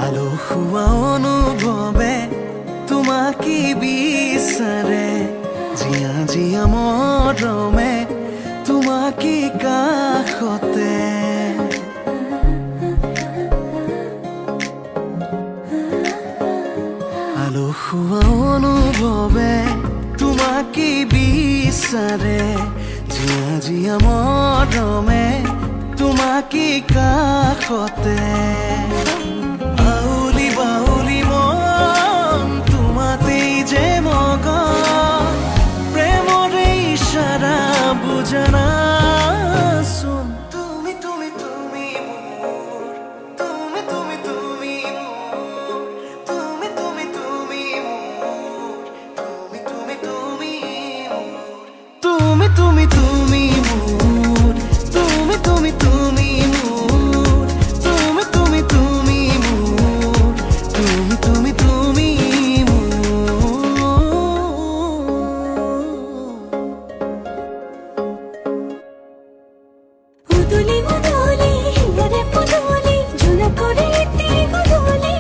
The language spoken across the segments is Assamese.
আলো খোৱা অনুভৱে তোমাকে বিচাৰে জিয়া জিয়া মৰমে তোমাকে কাষতে আলো খোৱা অনুভৱে তোমাকে বিচাৰে জিয়া জিয়া মৰমে তোমাকে কাষতে বাউলি বাউলি মন তোমাতেই যে মগন প্ৰেমৰে ইশাৰা বুজনা শুন তুমি তুমি তুমি মোৰ তুমি তুমি তুমি মোৰ তুমি তুমি তুমি মোৰ তুমি তুমি তুমি মোৰ তুমি তুমি তুমি মোৰ তুমি তুমি তুমি মোৰ তুমি তুমি তুমি মোৰ তুমি তুমি তুমি উদুলি উদুলি হিয়ারে পুদুলি ঝুলা করে তিগুলি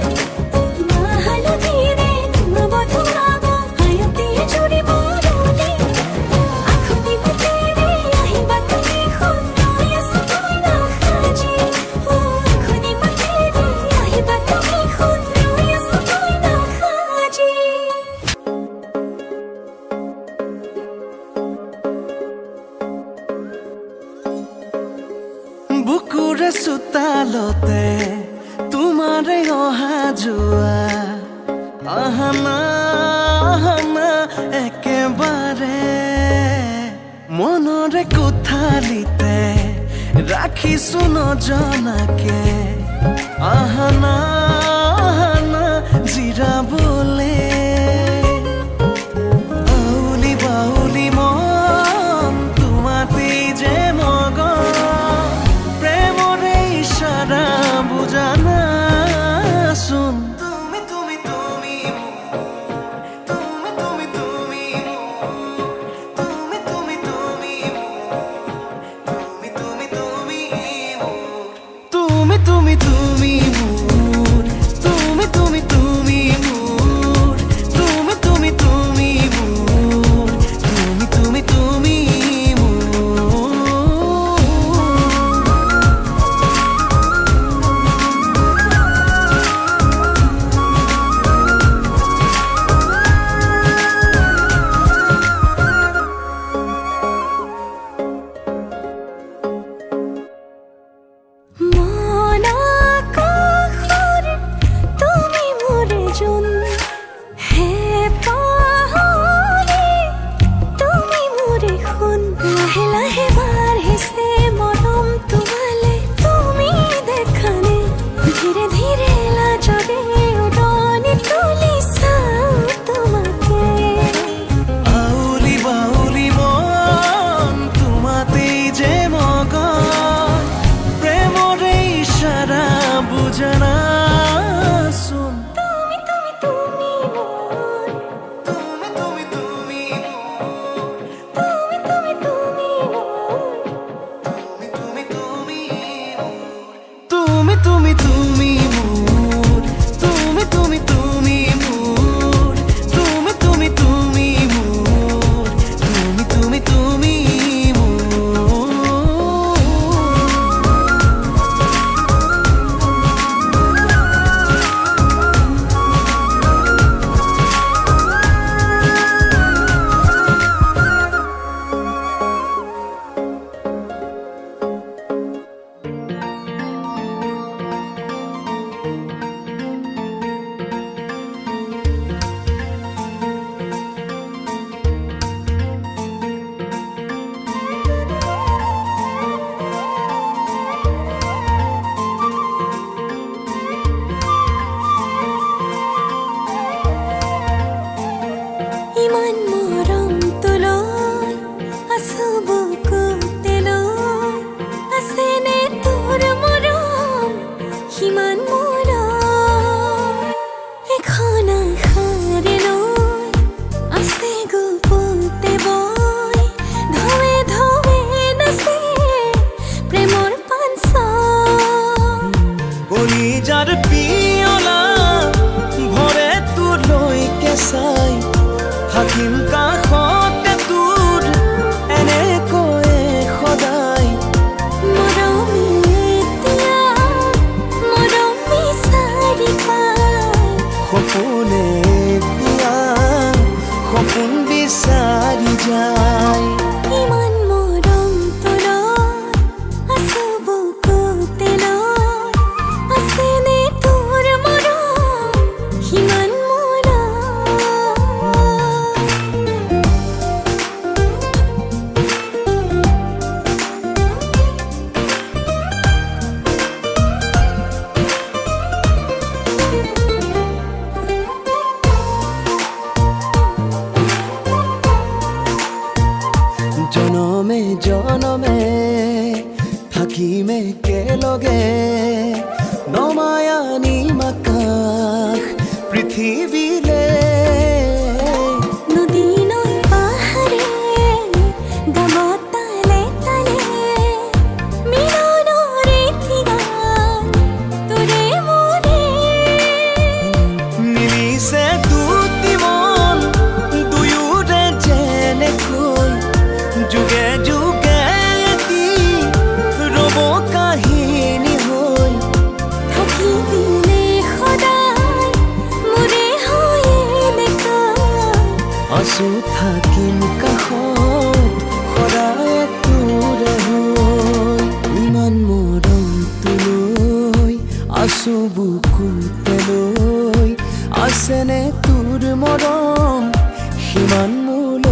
মাহালো ধীরে তোমা বধুরাব হায়তে চুরি বরুলি আখনি মুতেরে আহিবা তুমি খুনয় সবনা খাজি ও আখনি মুতেরে আহিবা তুমি খুনয় সবনা খাজি বুকুৰে চোতালতে তোমাৰে অহা যোৱা আহানা আহানা একেবাৰে মনৰে কোঠালিতে ৰাখিছো নজনাকে আহানা আহানা জিৰাবলে বাউলি বাউলি মন তোমাতেই যে মগন প্ৰেমৰে ইশাৰা বুজনা শুন তুমি তুমি তুমি তুমি তুমি তুমি তুমি তুমি তুমি তুমি তুমি তুমি তুমি তুমি তুমি মোৰ তুমি তুমি তুমি মোৰ থাকিম কাষতে তোৰ এনেকৈয়ে সদায় মৰমে এতিয়া মৰম বিচাৰি পায় সপোনে এতিয়া সপোন বিচাৰি যায় ইমান মৰম তোৰ আছো বুকুতে লৈ আছেনে তোৰ মৰম সিমান জনমে জনমে থাকিম একেলগে নমায়া নিম আকাশ পৃথিৱীলে নদী নৈ পাহাৰে গাব তালে তালে মিলনৰে ঠিগান তোৰে মোৰে মিলিছে দুটি মন দুয়োৰে যেনেকৈ যুগে যুগে এটি ৰব কাহিনী হৈ থাকিবিনে সদায় মোৰে হৈয়ে নেকায় আছো থাকিম কাষত সদায় তোৰে হৈ ইমান মৰম তোলৈ আছো বুকুতে লৈ আছেনে তোৰ মৰম সিমান মোলৈ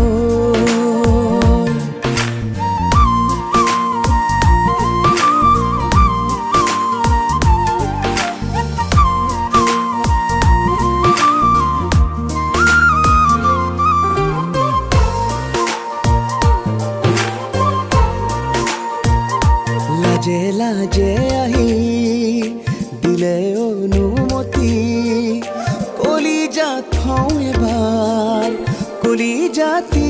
লাজে লাজে আহি দিলে অনুমতি কলিজা থওঁ এবাৰ কলিজাতি